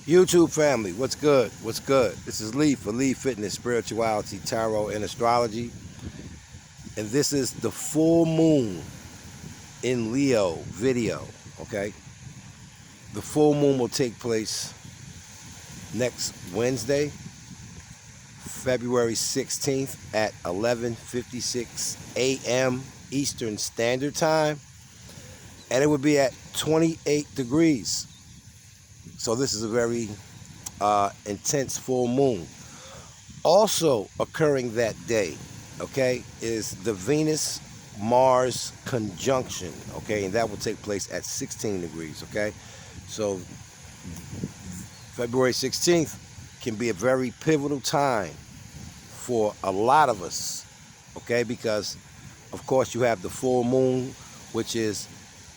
YouTube family, what's good? What's good? This is Lee for Lee Fitness, Spirituality, Tarot, and Astrology. And this is the full moon in Leo video, okay? The full moon will take place next Wednesday, February 16th at 11:56 a.m. Eastern Standard Time. And it would be at 28 degrees. So this is a very intense full moon. Also occurring that day, okay, is the Venus-Mars conjunction, okay, and that will take place at 16 degrees, okay? So February 16th can be a very pivotal time for a lot of us, okay, because of course you have the full moon, which is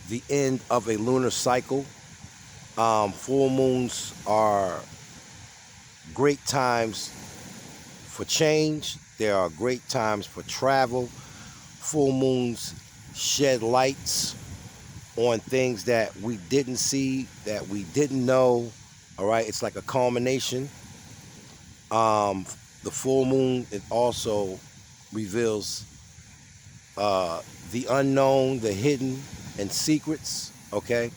the end of a lunar cycle. Full moons are great times for change. They are great times for travel. Full moons shed lights on things that we didn't see, that we didn't know. All right, it's like a culmination. The full moon, it also reveals the unknown, the hidden, and secrets, okay?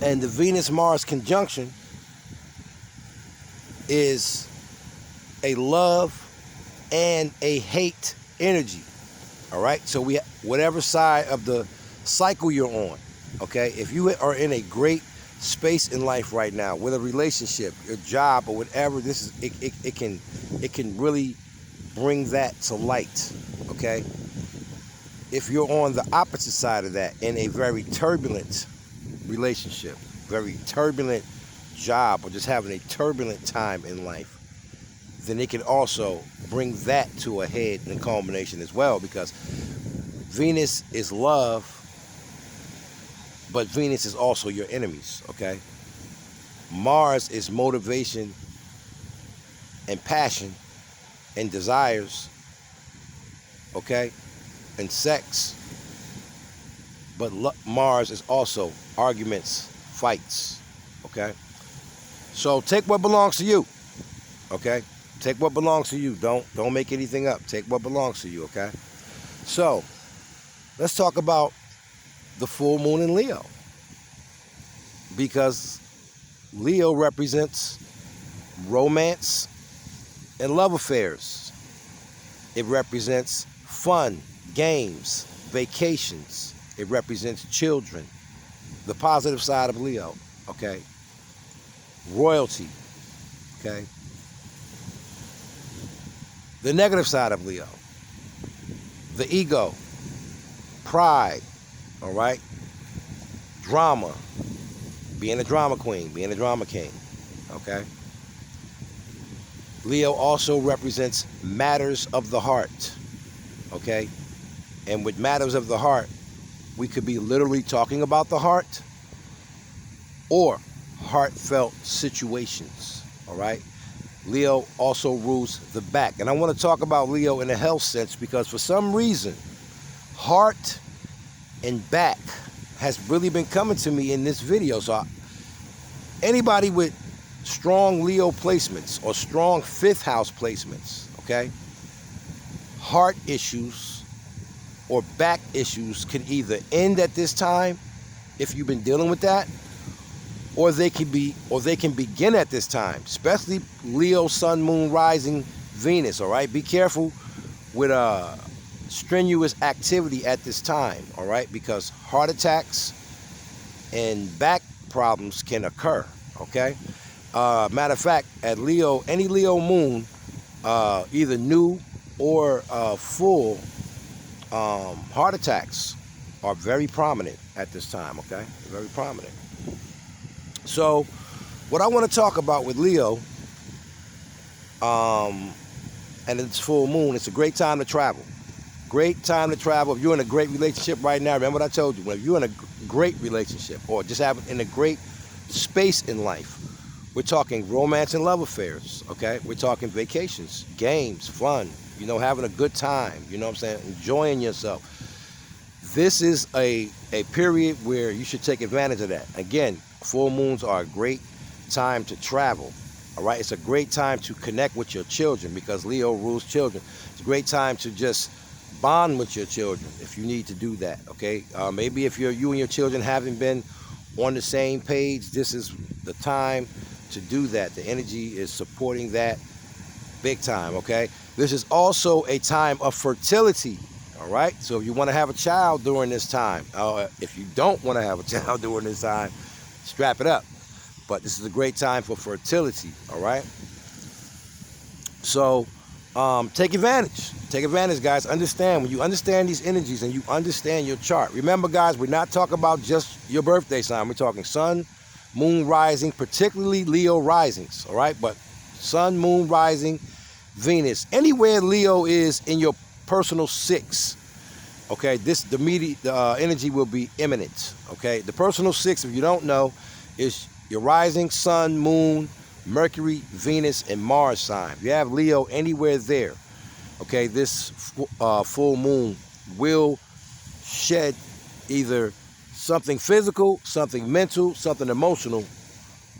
And the Venus-Mars conjunction is a love and a hate energy, all right? So whatever side of the cycle you're on, okay? If you are in a great space in life right now, with a relationship, your job, or whatever, this is it can really bring that to light, okay? If you're on the opposite side of that, in a very turbulent relationship, very turbulent job, or just having a turbulent time in life, then it can also bring that to a head and culmination as well, because Venus is love, but Venus is also your enemies, okay? Mars is motivation and passion and desires, okay, and sex. But Mars is also arguments, fights, okay? So take what belongs to you, okay? Take what belongs to you. Don't make anything up. Take what belongs to you, okay? So let's talk about the full moon in Leo, because Leo represents romance and love affairs. It represents fun, games, vacations. It represents children, the positive side of Leo, okay? Royalty, okay? The negative side of Leo, the ego, pride, all right? Drama, being a drama queen, being a drama king, okay? Leo also represents matters of the heart, okay? And with matters of the heart, we could be literally talking about the heart or heartfelt situations, all right? Leo also rules the back. And I want to talk about Leo in a health sense, because for some reason, heart and back has really been coming to me in this video. So anybody with strong Leo placements or strong fifth house placements, okay? Heart issues or back issues can either end at this time, if you've been dealing with that, or they can begin at this time, especially Leo, Sun, Moon, Rising, Venus, all right? Be careful with strenuous activity at this time, all right? Because heart attacks and back problems can occur, okay? Matter of fact, at Leo, any Leo moon, either new or full, heart attacks are very prominent at this time, okay? Very prominent. So what I want to talk about with Leo, and it's full moon, it's a great time to travel. Great time to travel. If you're in a great relationship right now, remember what I told you, if you're in a great relationship or just in a great space in life, we're talking romance and love affairs, okay? We're talking vacations, games, fun, you know, having a good time, you know what I'm saying, enjoying yourself. This is a period where you should take advantage of that. Again, full moons are a great time to travel. All right, it's a great time to connect with your children because Leo rules children. It's a great time to just bond with your children if you need to do that. Okay, maybe if you and your children haven't been on the same page, this is the time to do that. The energy is supporting that big time. Okay, this is also a time of fertility. All right, so if you want to have a child during this time, if you don't want to have a child during this time, strap it up. But this is a great time for fertility. All right, so take advantage. Take advantage, guys. Understand, when you understand these energies and you understand your chart. Remember, guys, we're not talking about just your birthday sign. We're talking sun, moon, rising, particularly Leo risings. All right, but sun, moon, rising, Venus, anywhere Leo is in your personal 6, okay, the energy will be imminent. Okay, the personal 6, if you don't know, is your rising, sun, moon, Mercury, Venus, and Mars sign. If you have Leo anywhere there, okay, this full moon will shed either something physical, something mental, something emotional,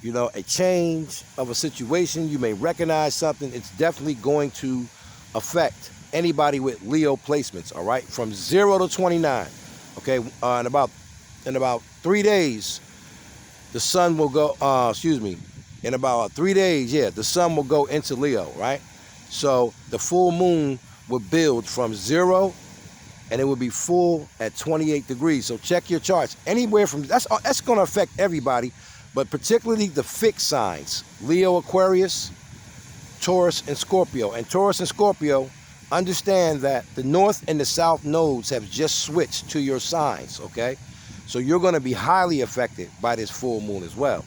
you know, a change of a situation. You may recognize something. It's definitely going to affect anybody with Leo placements. All right, from 0 to 29. Okay, in about 3 days, the sun will go. In about 3 days, yeah, the sun will go into Leo. Right, so the full moon will build from 0, and it will be full at 28 degrees. So check your charts. Anywhere from that's going to affect everybody, but particularly the fixed signs: Leo, Aquarius, Taurus, and Scorpio. And Taurus and Scorpio, understand that the north and the south nodes have just switched to your signs. Okay, so you're going to be highly affected by this full moon as well.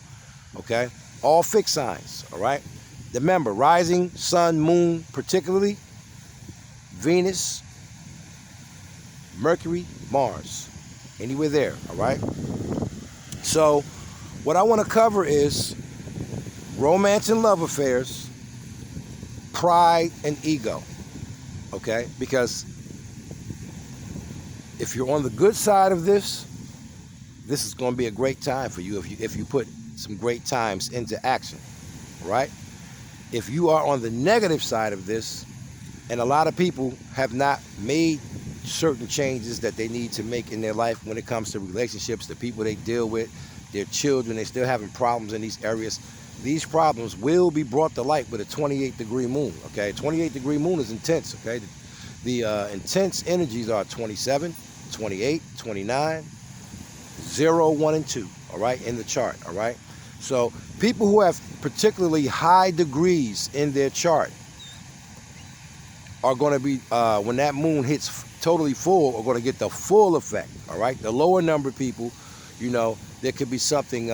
Okay, all fixed signs. All right, remember, rising, sun, moon, particularly Venus, Mercury, Mars, anywhere there. All right, so what I want to cover is romance and love affairs, pride and ego. Okay, because if you're on the good side of this is going to be a great time for you if you put some great times into action. Right, if you are on the negative side of this, and a lot of people have not made certain changes that they need to make in their life when it comes to relationships, the people they deal with, their children, they're still having problems in these areas. These problems will be brought to light with a 28-degree moon. Okay, 28-degree moon is intense. Okay, the intense energies are 27, 28, 29, 0, 1, and 2. All right, in the chart. All right, so people who have particularly high degrees in their chart are going to be, when that moon hits totally full, are going to get the full effect. All right, the lower number people, you know, there could be something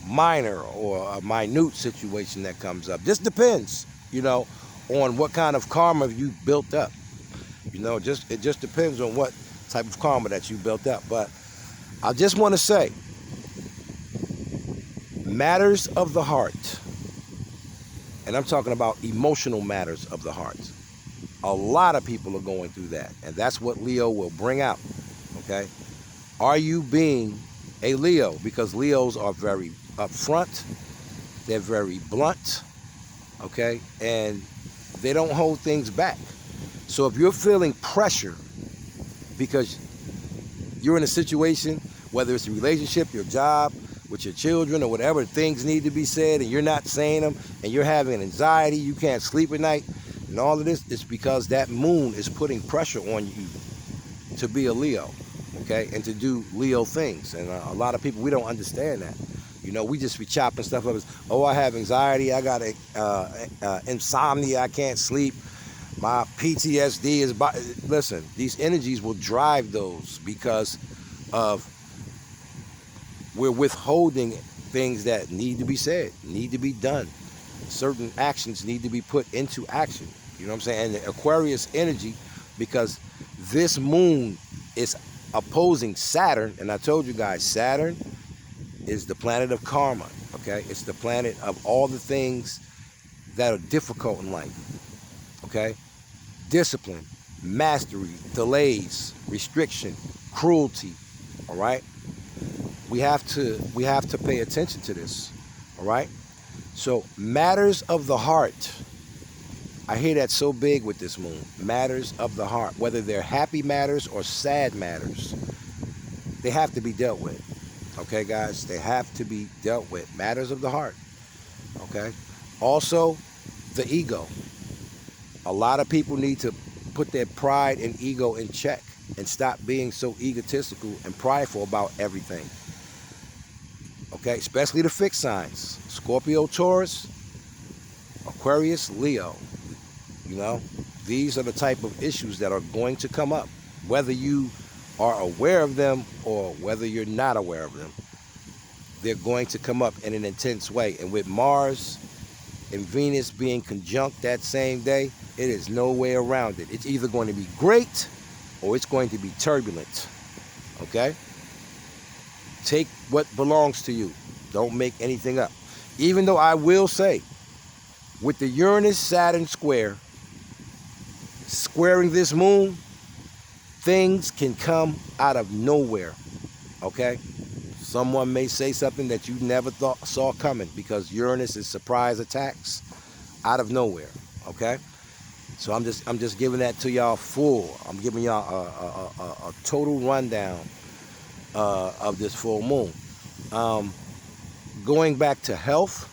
minor or a minute situation that comes up. This depends, you know, on what kind of karma you built up. You know, it just depends on what type of karma that you built up. But I just want to say, matters of the heart, and I'm talking about emotional matters of the heart. A lot of people are going through that, and that's what Leo will bring out. Okay, are you being a Leo? Because Leos are very upfront, they're very blunt, okay, and they don't hold things back. So if you're feeling pressure because you're in a situation, whether it's a relationship, your job, with your children, or whatever, things need to be said and you're not saying them, and you're having anxiety, you can't sleep at night, and all of this, it's because that moon is putting pressure on you to be a Leo, okay, and to do Leo things. And a lot of people, we don't understand that. You know, we just be chopping stuff up as, oh, I have anxiety, I got insomnia, I can't sleep, my PTSD is... Listen, these energies will drive those because of we're withholding things that need to be said, need to be done. Certain actions need to be put into action. You know what I'm saying? And the Aquarius energy, because this moon is opposing Saturn, and I told you guys, Saturn is the planet of karma, okay? It's the planet of all the things that are difficult in life, okay? Discipline, mastery, delays, restriction, cruelty, all right? We have to pay attention to this, All right? So matters of the heart. I hear that so big with this moon. Matters of the heart. Whether they're happy matters or sad matters, they have to be dealt with. Okay, guys? They have to be dealt with. Matters of the heart. Okay? Also, the ego. A lot of people need to put their pride and ego in check and stop being so egotistical and prideful about everything. Okay? Especially the fixed signs. Scorpio, Taurus, Aquarius, Leo. You know, these are the type of issues that are going to come up, whether you are aware of them or whether you're not aware of them. They're going to come up in an intense way. And with Mars and Venus being conjunct that same day, it is no way around it. It's either going to be great or it's going to be turbulent. Okay? Take what belongs to you. Don't make anything up. Even though I will say, with the Uranus-Saturn square, squaring this moon, things can come out of nowhere. Okay? Someone may say something that you never saw coming, because Uranus is surprise attacks out of nowhere. Okay? So I'm just giving that to y'all full. I'm giving y'all a total rundown of this full moon. Going back to health,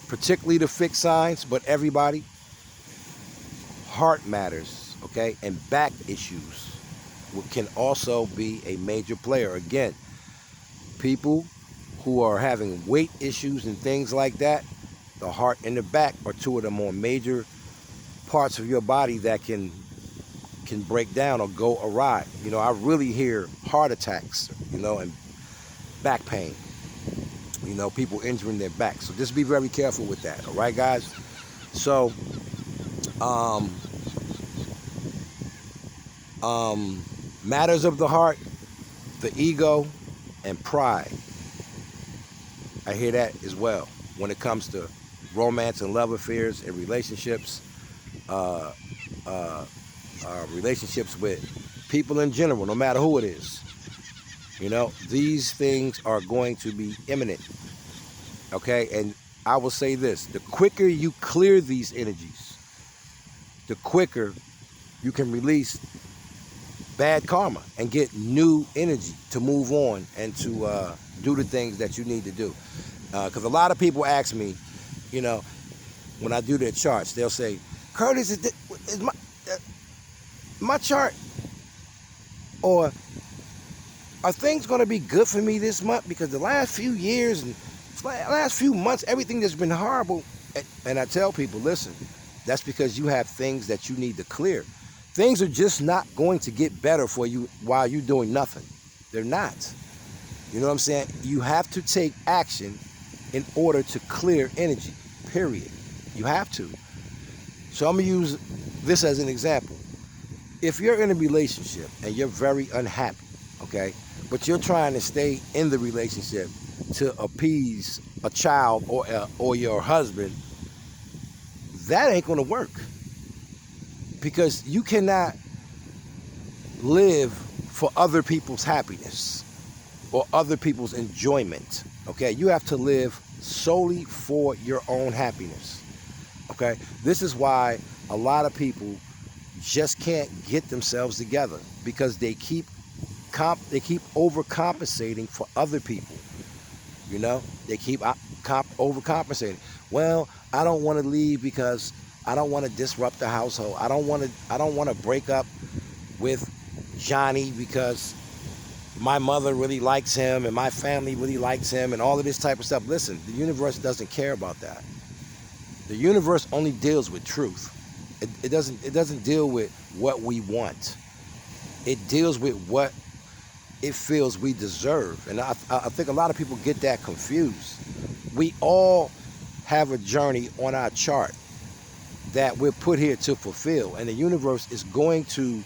particularly the fixed signs, but everybody, heart matters, okay? And back issues can also be a major player. Again, people who are having weight issues and things like that, the heart and the back are two of the more major parts of your body that can break down or go awry. You know, I really hear heart attacks, you know, and back pain. You know, people injuring their back. So just be very careful with that, all right, guys? So, matters of the heart, the ego, and pride. I hear that as well when it comes to romance and love affairs and relationships, relationships with people in general, no matter who it is. You know, these things are going to be imminent. Okay, and I will say this: the quicker you clear these energies, the quicker you can release bad karma and get new energy to move on and to do the things that you need to do. Because a lot of people ask me, you know, when I do their charts, they'll say, "Curtis, is my chart, or are things going to be good for me this month? Because the last few years and last few months, everything has been horrible." And I tell people, listen, that's because you have things that you need to clear. Things are just not going to get better for you while you're doing nothing. They're not. You know what I'm saying? You have to take action in order to clear energy, period. You have to. So I'm going to use this as an example. If you're in a relationship and you're very unhappy, okay, but you're trying to stay in the relationship to appease a child or your husband, that ain't going to work. Because you cannot live for other people's happiness or other people's enjoyment, okay? You have to live solely for your own happiness, okay? This is why a lot of people just can't get themselves together, because they keep overcompensating for other people. You know, they keep overcompensating. Well, I don't want to leave because I don't want to disrupt the household. I don't want to break up with Johnny because my mother really likes him and my family really likes him and all of this type of stuff. Listen, the universe doesn't care about that. The universe only deals with truth. It doesn't deal with what we want. It deals with what it feels we deserve. And I think a lot of people get that confused. We all have a journey on our chart that we're put here to fulfill, and the universe is going to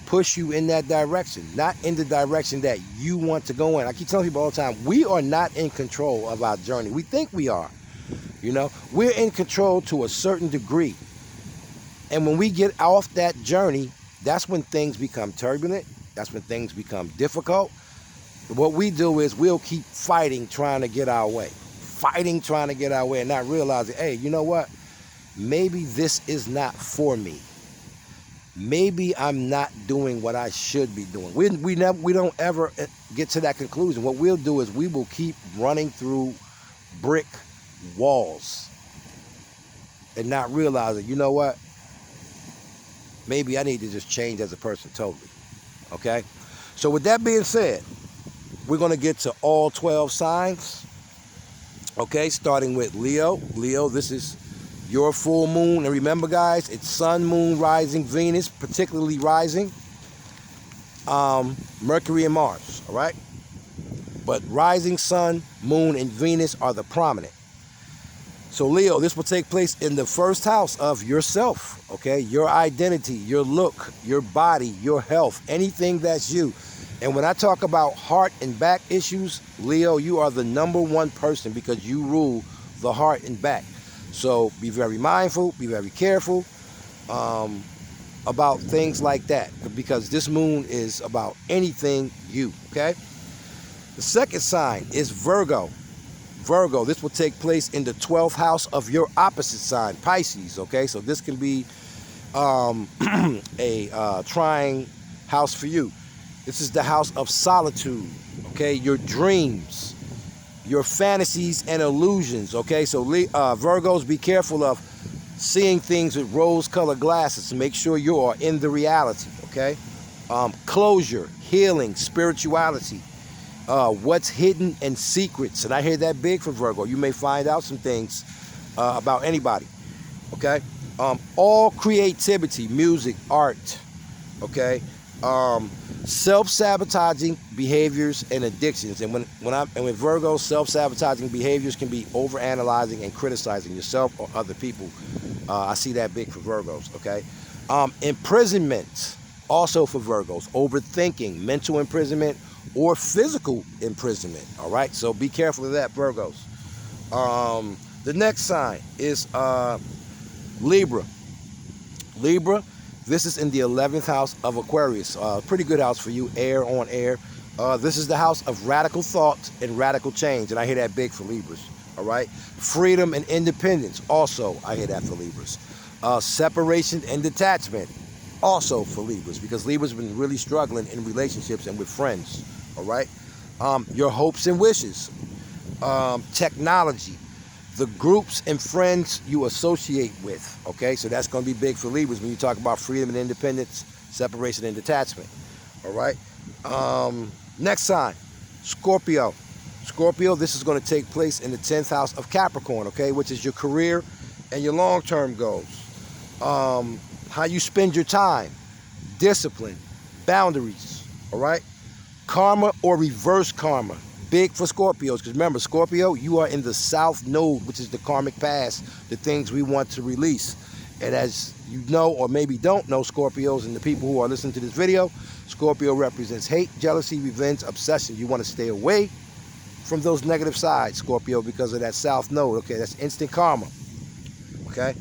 push you in that direction, not in the direction that you want to go in. I keep telling people all the time, we are not in control of our journey. We think we are. You know, we're in control to a certain degree. And when we get off that journey, that's when things become turbulent. That's when things become difficult. What we do is we'll keep fighting, trying to get our way. fighting, trying to get our way, and not realizing, hey, you know what? Maybe this is not for me. Maybe I'm not doing what I should be doing. We don't ever get to that conclusion. What we'll do is we will keep running through brick walls and not realizing, you know what? Maybe I need to just change as a person totally. Okay? So with that being said, we're going to get to all 12 signs. Okay, starting with Leo. Leo, this is your full moon. And remember, guys, it's sun, moon, rising, Venus, particularly rising, Mercury and Mars, all right? But rising, sun, moon, and Venus are the prominent. So, Leo, this will take place in the first house of yourself, okay? Your identity, your look, your body, your health, anything that's you. And when I talk about heart and back issues, Leo, you are the #1 person because you rule the heart and back. So be very mindful, be very careful about things like that, because this moon is about anything you, okay? The second sign is Virgo. Virgo, this will take place in the 12th house of your opposite sign, Pisces, okay? So this can be a trying house for you. This is the house of solitude, okay? Your dreams, your fantasies and illusions, okay? So Virgos, be careful of seeing things with rose-colored glasses. Make sure you are in the reality, okay? Closure, healing, spirituality, what's hidden and secrets. And I hear that big for Virgo. You may find out some things about anybody, okay? All creativity, music, art, okay? Self-sabotaging behaviors and addictions. And with Virgo, self-sabotaging behaviors can be over-analyzing and criticizing yourself or other people. I see that big for Virgos, okay? Imprisonment, also for Virgos. Overthinking, mental imprisonment, or physical imprisonment, all right? So be careful of that, Virgos. The next sign is Libra. Libra, this is in the 11th house of Aquarius. Pretty good house for you, air on air. This is the house of radical thought and radical change, and I hear that big for Libras, all right? Freedom and independence, also I hear that for Libras. Separation and detachment, also for Libras, because Libras have been really struggling in relationships and with friends, all right? Your hopes and wishes, technology, the groups and friends you associate with, okay? So that's going to be big for Libras when you talk about freedom and independence, separation and detachment, all right? Next sign, Scorpio. Scorpio, this is going to take place in the 10th house of Capricorn, okay, which is your career and your long-term goals. How you spend your time, discipline, boundaries, all right? Karma or reverse karma. Big for Scorpios, because remember, Scorpio, you are in the south node, which is the karmic past, the things we want to release. And as you know, or maybe don't know, Scorpios and the people who are listening to this video, Scorpio represents hate, jealousy, revenge, obsession. You want to stay away from those negative sides, Scorpio, because of that south node. Okay, that's instant karma. Okay?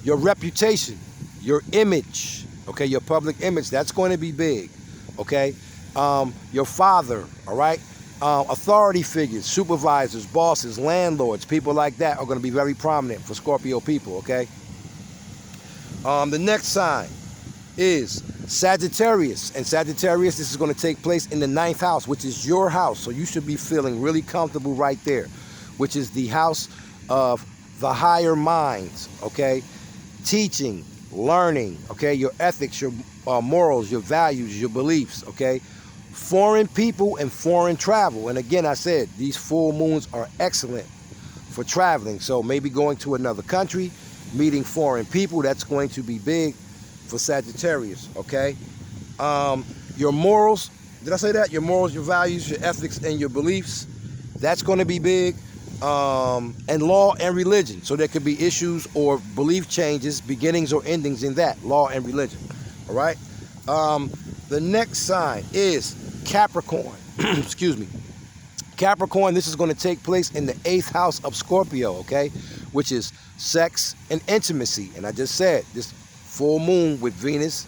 Your reputation, your image, okay, your public image, that's going to be big. Okay? Your father, all right? Authority figures, supervisors, bosses, landlords, people like that are going to be very prominent for Scorpio people, okay? The next sign is Sagittarius. And Sagittarius, this is going to take place in the 9th house, which is your house. So you should be feeling really comfortable right there, which is the house of the higher minds, okay? Teaching, learning, okay? Your ethics, your morals, your values, your beliefs, okay? Foreign people and foreign travel. And again, I said, these full moons are excellent for traveling. So maybe going to another country, meeting foreign people, that's going to be big for Sagittarius, okay? Your morals, did I say that? Your morals, your values, your ethics, and your beliefs, that's going to be big. And law and religion. So there could be issues or belief changes, beginnings or endings in that, law and religion, all right? The next sign is Capricorn. Excuse me. Capricorn, this is going to take place in the 8th house of Scorpio, okay? Which is sex and intimacy. And I just said, this full moon with Venus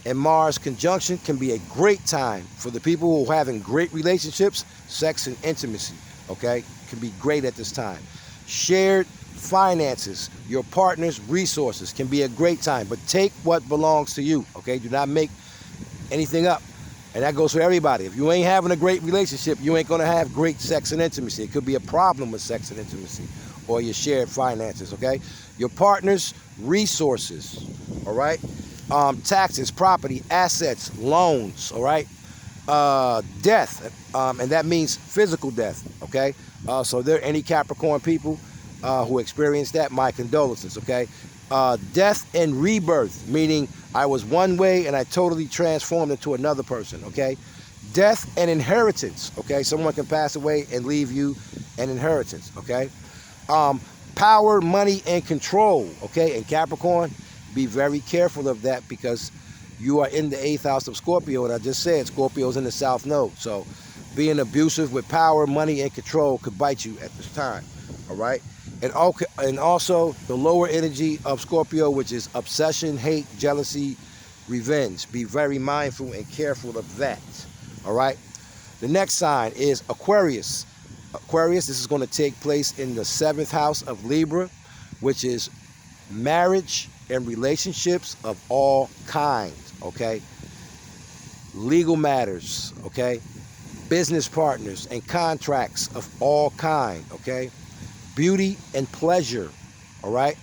and Mars conjunction can be a great time for the people who are having great relationships, sex, and intimacy, okay? Can be great at this time. Shared finances, your partner's resources can be a great time, but take what belongs to you, okay? Do not make anything up. And that goes for everybody. If you ain't having a great relationship, you ain't gonna have great sex and intimacy. It could be a problem with sex and intimacy or your shared finances, okay? Your partner's resources, all right? Taxes, property, assets, loans, all right? Death, and that means physical death, okay? So there are any Capricorn people who experience that, my condolences, okay? Death and rebirth, meaning I was one way and I totally transformed into another person, okay? Death and inheritance, okay? Someone can pass away and leave you an inheritance, okay? Power, money, and control, okay? And Capricorn, be very careful of that because you are in the 8th house of Scorpio, and I just said Scorpio's in the South Node. So being abusive with power, money, and control could bite you at this time, all right? And also the lower energy of Scorpio, which is obsession, hate, jealousy, revenge. Be very mindful and careful of that, all right? The next sign is Aquarius. Aquarius, this is going to take place in the 7th house of Libra, which is marriage and relationships of all kinds, okay? Legal matters, okay? Business partners and contracts of all kinds, okay? Beauty and pleasure, all right?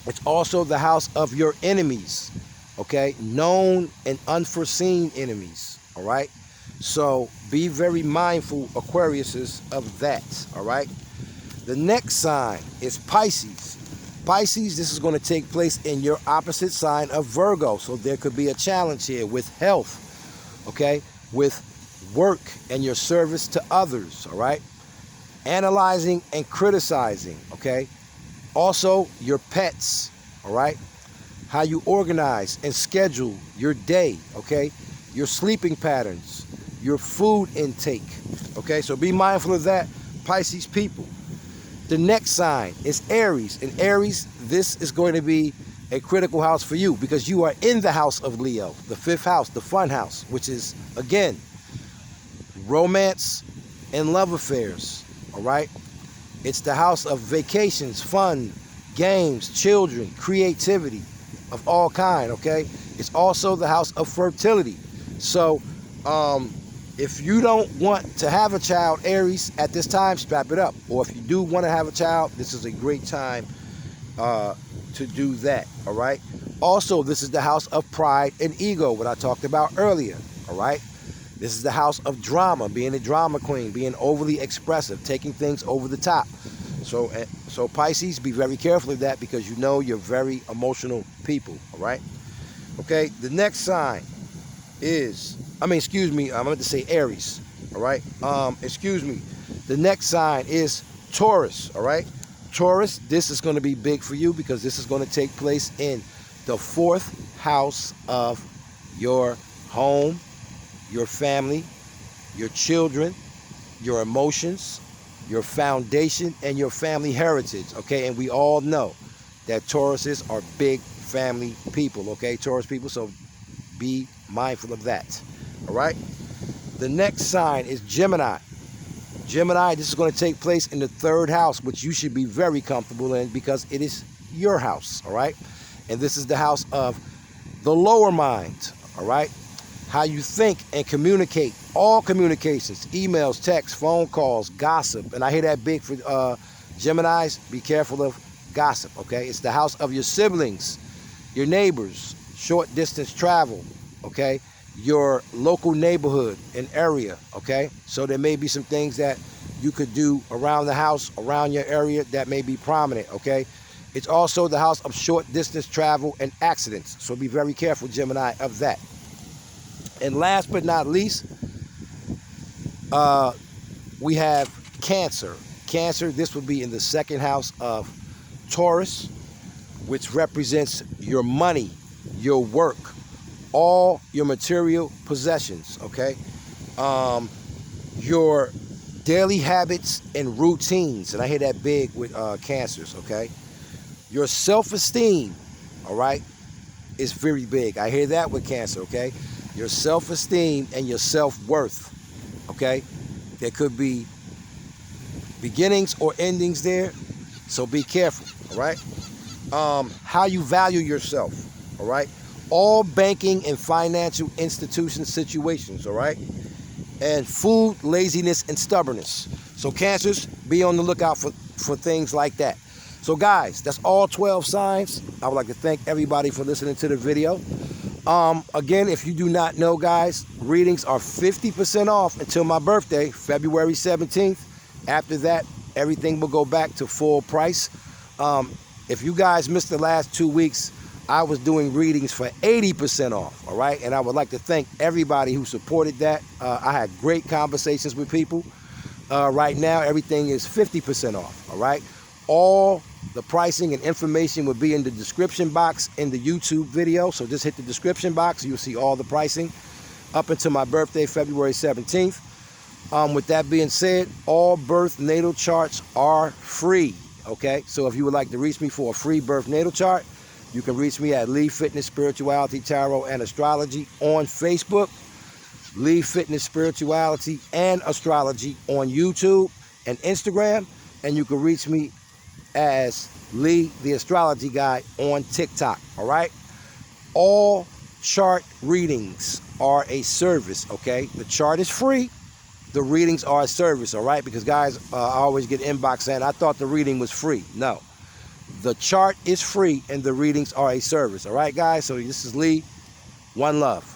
It's also the house of your enemies, okay? Known and unforeseen enemies, all right? So be very mindful, Aquariuses, of that, all right? The next sign is Pisces. Pisces, this is going to take place in your opposite sign of Virgo. So there could be a challenge here with health, okay? With work and your service to others, all right? Analyzing and criticizing, okay? Also, your pets, all right? How you organize and schedule your day, okay? Your sleeping patterns, your food intake, okay? So be mindful of that, Pisces people. The next sign is Aries. And Aries, this is going to be a critical house for you because you are in the house of Leo, the 5th house, the fun house, which is, again, romance and love affairs, all right? It's the house of vacations, fun, games, children, creativity of all kind, okay? It's also the house of fertility. So, if you don't want to have a child, Aries, at this time, strap it up. Or if you do want to have a child, this is a great time to do that, all right? Also, this is the house of pride and ego, what I talked about earlier, all right? This is the house of drama, being a drama queen, being overly expressive, taking things over the top. So Pisces, be very careful of that because you know you're very emotional people, all right? Okay, the next sign is, I meant to say Aries, all right? The next sign is Taurus, all right? Taurus, this is going to be big for you because this is going to take place in the 4th house of your home, your family, your children, your emotions, your foundation, and your family heritage, okay? And we all know that Tauruses are big family people, okay? Taurus people, so be mindful of that, all right? The next sign is Gemini. Gemini, this is going to take place in the 3rd house, which you should be very comfortable in because it is your house, all right? And this is the house of the lower mind, all right? How you think and communicate, all communications, emails, texts, phone calls, gossip. And I hear that big for Geminis. Be careful of gossip, okay? It's the house of your siblings, your neighbors, short distance travel, okay? Your local neighborhood and area, okay? So there may be some things that you could do around the house, around your area that may be prominent, okay? It's also the house of short distance travel and accidents. So be very careful, Gemini, of that. And last but not least, we have Cancer. Cancer, this would be in the 2nd house of Taurus, which represents your money, your work, all your material possessions, okay? Your daily habits and routines, and I hear that big with Cancers, okay? Your self-esteem, all right? is very big. I hear that with Cancer, okay? Your self-esteem and your self-worth, okay? There could be beginnings or endings there, so be careful, all right? How you value yourself, all right? All banking and financial institution situations, all right? And food, laziness, and stubbornness. So Cancers, be on the lookout for things like that. So guys, that's all 12 signs. I would like to thank everybody for listening to the video. Again, if you do not know, guys, readings are 50% off until my birthday, February 17th. After that, everything will go back to full price. If you guys missed the last 2 weeks, I was doing readings for 80% off, all right? And I would like to thank everybody who supported that. I had great conversations with people. Right now, everything is 50% off, all right? All the pricing and information will be in the description box in the YouTube video. So just hit the description box. You'll see all the pricing up until my birthday, February 17th. With that being said, all birth natal charts are free, okay? So if you would like to reach me for a free birth natal chart, you can reach me at Lee Fitness, Spirituality, Tarot, and Astrology on Facebook, Lee Fitness, Spirituality, and Astrology on YouTube and Instagram, and you can reach me as Lee, the Astrology Guy, on TikTok, all right? All chart readings are a service, okay? The chart is free. The readings are a service, all right? Because, guys, I always get inbox saying, I thought the reading was free. No. The chart is free, and the readings are a service, all right, guys? So this is Lee. One love.